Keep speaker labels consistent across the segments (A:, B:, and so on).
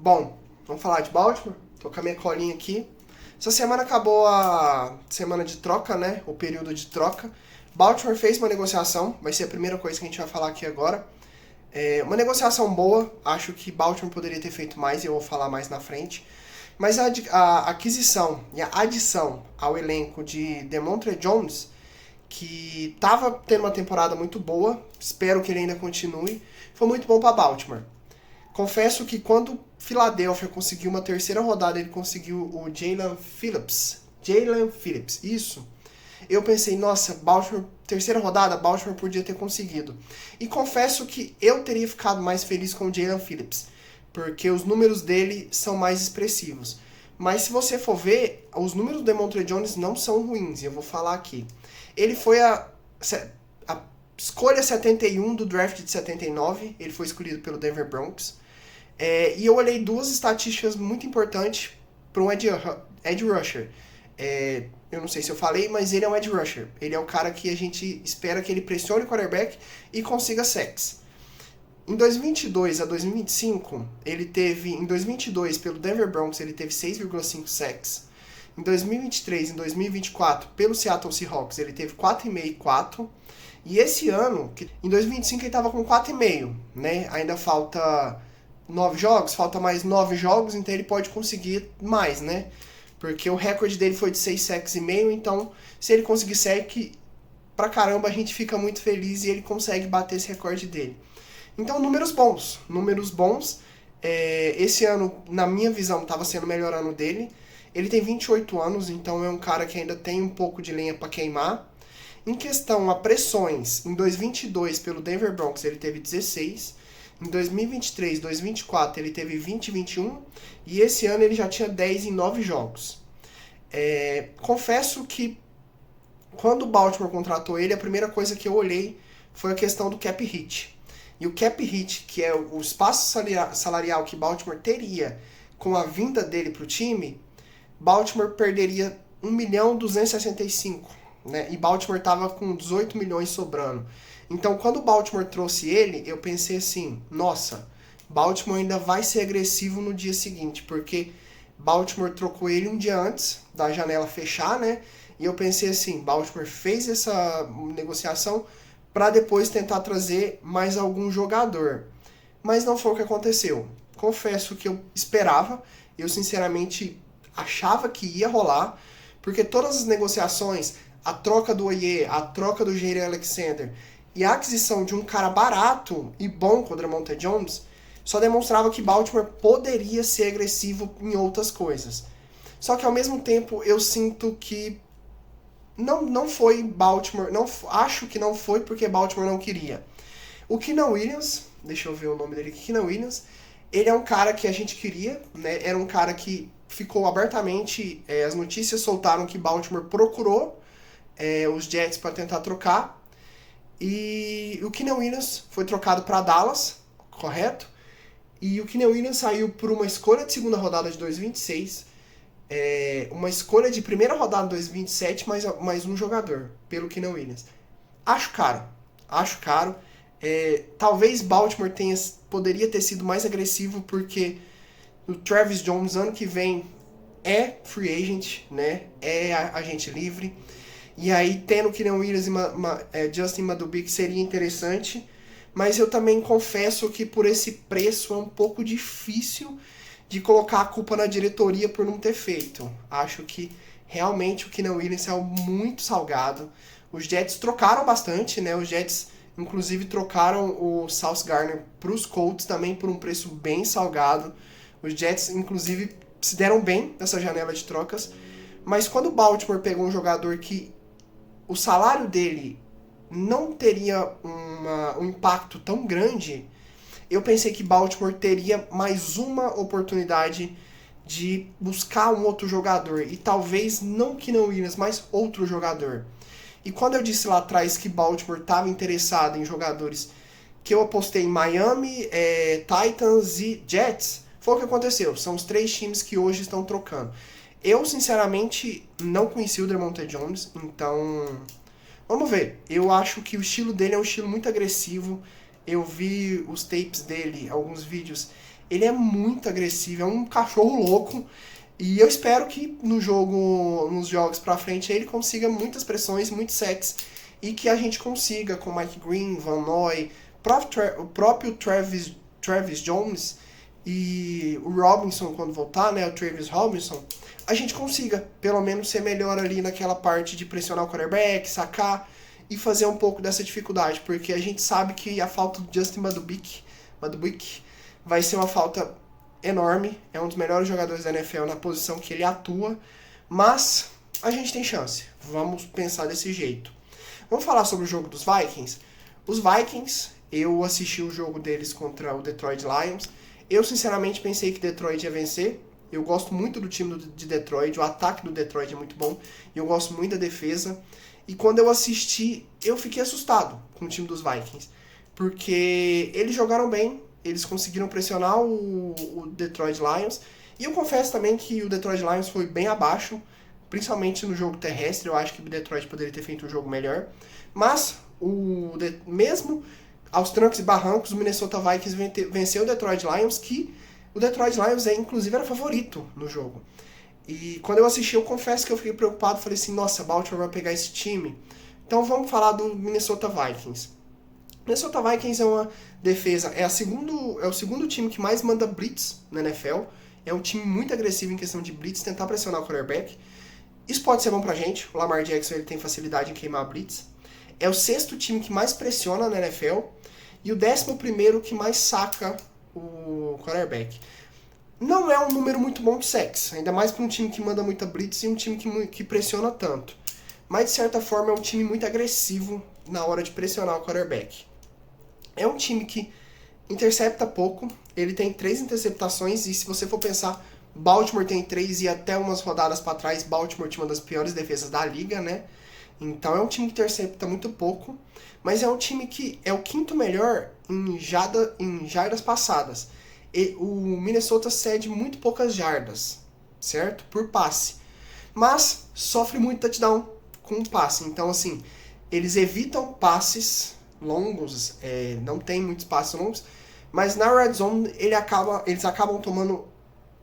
A: Bom, vamos falar de Baltimore. Tô com a minha colinha aqui. Essa semana acabou a semana de troca, né? O período de troca. Baltimore fez uma negociação, vai ser a primeira coisa que a gente vai falar aqui agora. Uma negociação boa, acho que Baltimore poderia ter feito mais e eu vou falar mais na frente. Mas a aquisição e a adição ao elenco de DeMontre Jones, que estava tendo uma temporada muito boa, espero que ele ainda continue, foi muito bom para Baltimore. Confesso que quando Philadelphia conseguiu uma terceira rodada, ele conseguiu o Jalen Phillips, isso. Eu pensei, nossa, Baltimore, terceira rodada, Baltimore podia ter conseguido. E confesso que eu teria ficado mais feliz com o Jalen Phillips, porque os números dele são mais expressivos. Mas se você for ver, os números do DeMontre Jones não são ruins, e eu vou falar aqui. Ele foi a escolha 71 do draft de 79, ele foi escolhido pelo Denver Broncos. E eu olhei duas estatísticas muito importantes para um edge rusher. Eu não sei se eu falei, mas ele é um edge rusher. Ele é o cara que a gente espera que ele pressione o quarterback e consiga sacks. Em 2022 a 2025, ele teve, em 2022 pelo Denver Broncos, ele teve 6,5 sacks. Em 2023 e em 2024, pelo Seattle Seahawks, ele teve 4,5 e 4. E esse ano, em 2025 ele estava com 4,5, né? Ainda falta 9 jogos, falta mais 9 jogos, então ele pode conseguir mais, né? Porque o recorde dele foi de 6 sacks e meio, então se ele conseguir sack, pra caramba a gente fica muito feliz e ele consegue bater esse recorde dele. Então números bons. Esse ano, na minha visão, estava sendo o melhor ano dele. Ele tem 28 anos, então é um cara que ainda tem um pouco de lenha para queimar. Em questão a pressões, em 2022 pelo Denver Broncos ele teve 16. Em 2023, 2024 ele teve 20 e 21. E esse ano ele já tinha 10 em 9 jogos. Confesso que quando o Baltimore contratou ele, a primeira coisa que eu olhei foi a questão do cap hit. E o cap hit, que é o espaço salarial que Baltimore teria com a vinda dele para o time, Baltimore perderia 1.265.000, né? E Baltimore estava com 18 milhões sobrando. Então, quando o Baltimore trouxe ele, eu pensei assim, nossa, Baltimore ainda vai ser agressivo no dia seguinte, porque Baltimore trocou ele um dia antes da janela fechar, né? E eu pensei assim, Baltimore fez essa negociação para depois tentar trazer mais algum jogador. Mas não foi o que aconteceu. Confesso que eu esperava, eu sinceramente achava que ia rolar, porque todas as negociações, a troca do Oye, a troca do Jair Alexander e a aquisição de um cara barato e bom com o DeMontre Jones só demonstrava que Baltimore poderia ser agressivo em outras coisas. Só que ao mesmo tempo eu sinto que não foi Baltimore, acho que não foi porque Baltimore não queria. O Keenan Williams, deixa eu ver o nome dele aqui, Keenan Williams, ele é um cara que a gente queria, né? Era um cara que ficou abertamente, as notícias soltaram que Baltimore procurou os Jets para tentar trocar, e o Keenan Williams foi trocado para Dallas, correto? E o Keenan Williams saiu por uma escolha de segunda rodada de 2026, uma escolha de primeira rodada de 2027, mais um jogador, pelo Keenan Williams. Acho caro. Talvez Baltimore poderia ter sido mais agressivo, porque o Travis Jones ano que vem é free agent, né? É agente livre. E aí tendo Keenan Williams e Justin Madubuike seria interessante. Mas eu também confesso que por esse preço é um pouco difícil de colocar a culpa na diretoria por não ter feito. Acho que realmente o Keenan Williams é muito salgado. Os Jets trocaram bastante, né? Os Jets inclusive trocaram o Sauce Gardner para os Colts também por um preço bem salgado. Os Jets inclusive se deram bem nessa janela de trocas. Mas quando o Baltimore pegou um jogador que o salário dele não teria um impacto tão grande, eu pensei que Baltimore teria mais uma oportunidade de buscar um outro jogador, e talvez não Keenan Williams, mas outro jogador. E quando eu disse lá atrás que Baltimore estava interessado em jogadores, que eu apostei em Miami, Titans e Jets, foi o que aconteceu. São os 3 times que hoje estão trocando. Eu, sinceramente, não conheci o DeMontre Jones, então vamos ver. Eu acho que o estilo dele é um estilo muito agressivo. Eu vi os tapes dele, alguns vídeos. Ele é muito agressivo, é um cachorro louco. E eu espero que nos jogos pra frente, ele consiga muitas pressões, muitos sacks. E que a gente consiga, com Mike Green, Van Noy, o próprio Travis Jones e o Robinson, quando voltar, né, o Travis Robinson, a gente consiga, pelo menos, ser melhor ali naquela parte de pressionar o quarterback, sacar e fazer um pouco dessa dificuldade, porque a gente sabe que a falta do Justin Madubuike vai ser uma falta enorme, é um dos melhores jogadores da NFL na posição que ele atua, mas a gente tem chance, vamos pensar desse jeito. Vamos falar sobre o jogo dos Vikings? Os Vikings, eu assisti o jogo deles contra o Detroit Lions, eu sinceramente pensei que Detroit ia vencer. Eu gosto muito do time de Detroit, o ataque do Detroit é muito bom, e eu gosto muito da defesa. E quando eu assisti, eu fiquei assustado com o time dos Vikings, porque eles jogaram bem, eles conseguiram pressionar o Detroit Lions, e eu confesso também que o Detroit Lions foi bem abaixo, principalmente no jogo terrestre. Eu acho que o Detroit poderia ter feito um jogo melhor, mas mesmo aos trancos e barrancos, o Minnesota Vikings venceu o Detroit Lions, que o Detroit Lions inclusive era favorito no jogo. E quando eu assisti, eu confesso que eu fiquei preocupado, falei assim, nossa, Baltimore vai pegar esse time. Então vamos falar do Minnesota Vikings. Minnesota Vikings é uma defesa, é o segundo time que mais manda blitz na NFL, é um time muito agressivo em questão de blitz, tentar pressionar o quarterback. Isso pode ser bom pra gente, o Lamar Jackson ele tem facilidade em queimar a blitz. É o sexto time que mais pressiona na NFL e o 11º que mais saca o quarterback. Não é um número muito bom de sacks, ainda mais para um time que manda muita blitz e um time que pressiona tanto. Mas, de certa forma, é um time muito agressivo na hora de pressionar o quarterback. É um time que intercepta pouco, ele tem 3 interceptações, e se você for pensar, Baltimore tem 3 e até umas rodadas para trás, Baltimore tinha uma das piores defesas da liga, né? Então é um time que intercepta muito pouco, mas é um time que é o 5º melhor em jardas passadas. O Minnesota cede muito poucas jardas, certo? Por passe. Mas sofre muito touchdown com o passe. Então, assim, eles evitam passes longos, não tem muitos passes longos, mas na red zone eles acabam tomando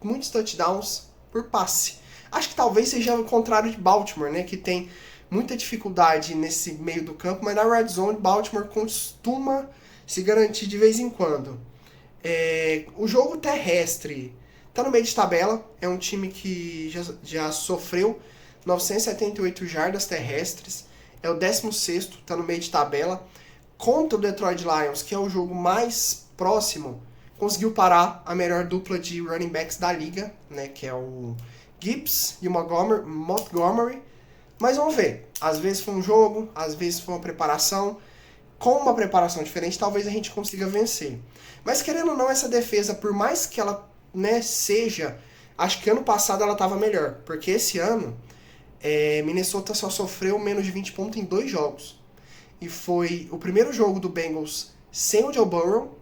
A: muitos touchdowns por passe. Acho que talvez seja o contrário de Baltimore, né? Que tem muita dificuldade nesse meio do campo, mas na red zone Baltimore costuma se garantir de vez em quando. O jogo terrestre está no meio de tabela, é um time que já sofreu 978 jardas terrestres, é o 16º, está no meio de tabela. Contra o Detroit Lions, que é o jogo mais próximo, conseguiu parar a melhor dupla de running backs da liga, né, que é o Gibbs e o Montgomery. Mas vamos ver, às vezes foi um jogo, às vezes foi uma preparação. Com uma preparação diferente, talvez a gente consiga vencer. Mas querendo ou não, essa defesa, por mais que ela seja... Acho que ano passado ela estava melhor. Porque esse ano, Minnesota só sofreu menos de 20 pontos em 2 jogos. E foi o primeiro jogo do Bengals sem o Joe Burrow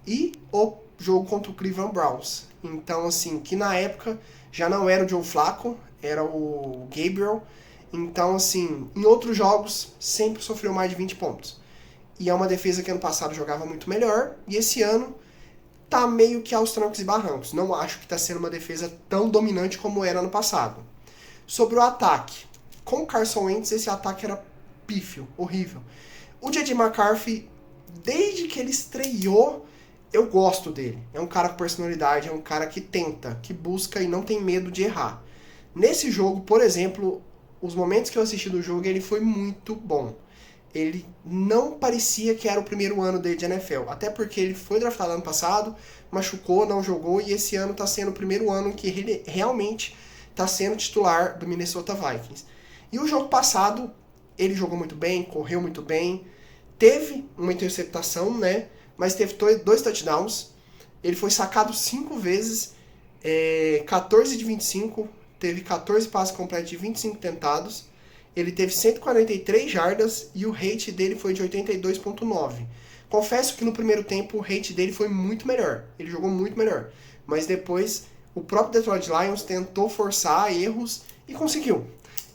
A: e o jogo contra o Cleveland Browns. Então, assim, que na época já não era o Joe Flacco, era o Gabriel. Então, assim, em outros jogos sempre sofreu mais de 20 pontos. E é uma defesa que ano passado jogava muito melhor, e esse ano tá meio que aos trancos e barrancos. Não acho que está sendo uma defesa tão dominante como era ano passado. Sobre o ataque, com o Carson Wentz esse ataque era pífio, horrível. O J.J. McCarthy, desde que ele estreou, eu gosto dele. É um cara com personalidade, é um cara que tenta, que busca e não tem medo de errar. Nesse jogo, por exemplo, os momentos que eu assisti do jogo, ele foi muito bom. Ele não parecia que era o primeiro ano dele de NFL, até porque ele foi draftado ano passado, machucou, não jogou, e esse ano está sendo o primeiro ano em que ele realmente está sendo titular do Minnesota Vikings. E o jogo passado, ele jogou muito bem, correu muito bem, teve uma interceptação, né? Mas teve 2 touchdowns, ele foi sacado 5 vezes, 14 de 25, teve 14 passes completos de 25 tentados, ele teve 143 jardas e o rate dele foi de 82.9. Confesso que no primeiro tempo o rate dele foi muito melhor. Ele jogou muito melhor. Mas depois o próprio Detroit Lions tentou forçar erros e conseguiu.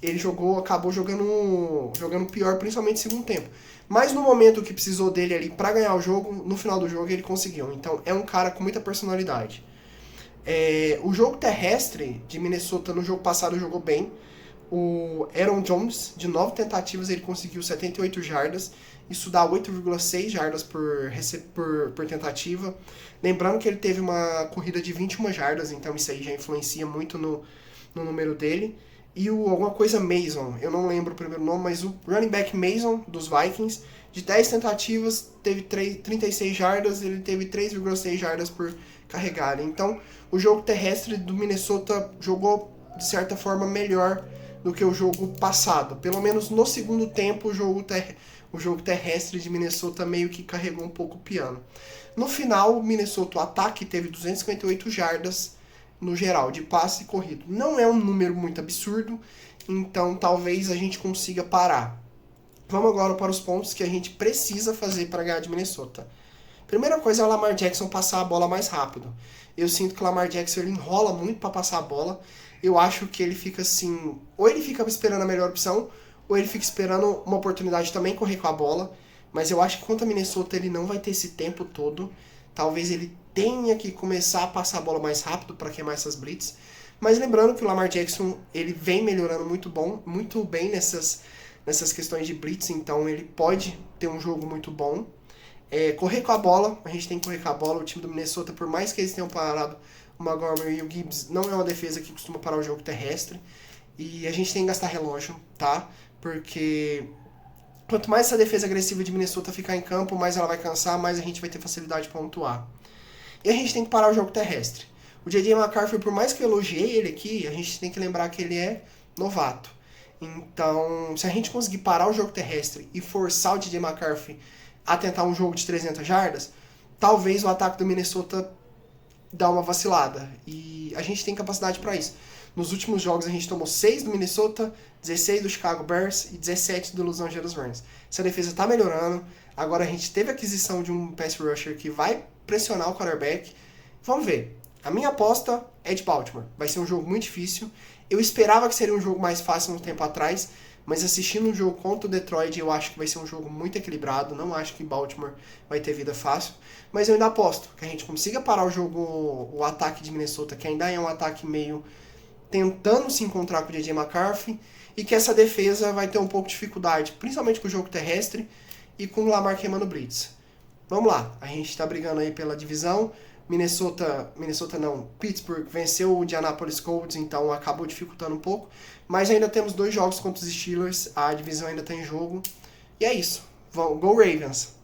A: ele acabou jogando pior, principalmente no segundo tempo. Mas no momento que precisou dele ali para ganhar o jogo, no final do jogo ele conseguiu. Então é um cara com muita personalidade. O jogo terrestre de Minnesota no jogo passado jogou bem. O Aaron Jones, de 9 tentativas, ele conseguiu 78 jardas. Isso dá 8,6 jardas por tentativa. Lembrando que ele teve uma corrida de 21 jardas, então isso aí já influencia muito no número dele. E alguma coisa Mason, eu não lembro o primeiro nome, mas o running back Mason, dos Vikings, de 10 tentativas, teve 36 jardas, ele teve 3,6 jardas por carregada. Então, o jogo terrestre do Minnesota jogou, de certa forma, melhor do que o jogo passado. Pelo menos no segundo tempo, o jogo terrestre de Minnesota meio que carregou um pouco o piano. No final, o Minnesota, o ataque, teve 258 jardas no geral, de passe e corrido. Não é um número muito absurdo, então talvez a gente consiga parar. Vamos agora para os pontos que a gente precisa fazer para ganhar de Minnesota. Primeira coisa é o Lamar Jackson passar a bola mais rápido. Eu sinto que o Lamar Jackson ele enrola muito para passar a bola. Eu acho que ele fica assim, ou ele fica esperando a melhor opção, ou ele fica esperando uma oportunidade de também correr com a bola. Mas eu acho que contra a Minnesota ele não vai ter esse tempo todo. Talvez ele tenha que começar a passar a bola mais rápido para queimar essas blitz. Mas lembrando que o Lamar Jackson ele vem melhorando muito bem nessas questões de blitz, então ele pode ter um jogo muito bom. Correr com a bola, a gente tem que correr com a bola. O time do Minnesota, por mais que eles tenham parado o Montgomery e o Gibbs, não é uma defesa que costuma parar o jogo terrestre. E a gente tem que gastar relógio, tá? Porque quanto mais essa defesa agressiva de Minnesota ficar em campo, mais ela vai cansar, mais a gente vai ter facilidade de pontuar. E a gente tem que parar o jogo terrestre. O J.J. McCarthy, por mais que eu elogiei ele aqui, a gente tem que lembrar que ele é novato. Então, se a gente conseguir parar o jogo terrestre e forçar o J.J. McCarthy a tentar um jogo de 300 jardas, talvez o ataque do Minnesota dá uma vacilada. E a gente tem capacidade para isso. Nos últimos jogos a gente tomou 6 do Minnesota, 16 do Chicago Bears e 17 do Los Angeles Rams. Essa defesa está melhorando. Agora a gente teve a aquisição de um pass rusher que vai pressionar o quarterback. Vamos ver. A minha aposta é de Baltimore. Vai ser um jogo muito difícil. Eu esperava que seria um jogo mais fácil um tempo atrás, mas assistindo um jogo contra o Detroit, eu acho que vai ser um jogo muito equilibrado. Não acho que Baltimore vai ter vida fácil. Mas eu ainda aposto que a gente consiga parar o ataque de Minnesota, que ainda é um ataque meio tentando se encontrar com o J.J. McCarthy, e que essa defesa vai ter um pouco de dificuldade, principalmente com o jogo terrestre e com o Lamar queimando blitz. Vamos lá, a gente está brigando aí pela divisão. Pittsburgh venceu o Indianapolis Colts, então acabou dificultando um pouco. Mas ainda temos 2 jogos contra os Steelers, a divisão ainda está em jogo. E é isso. Go Ravens!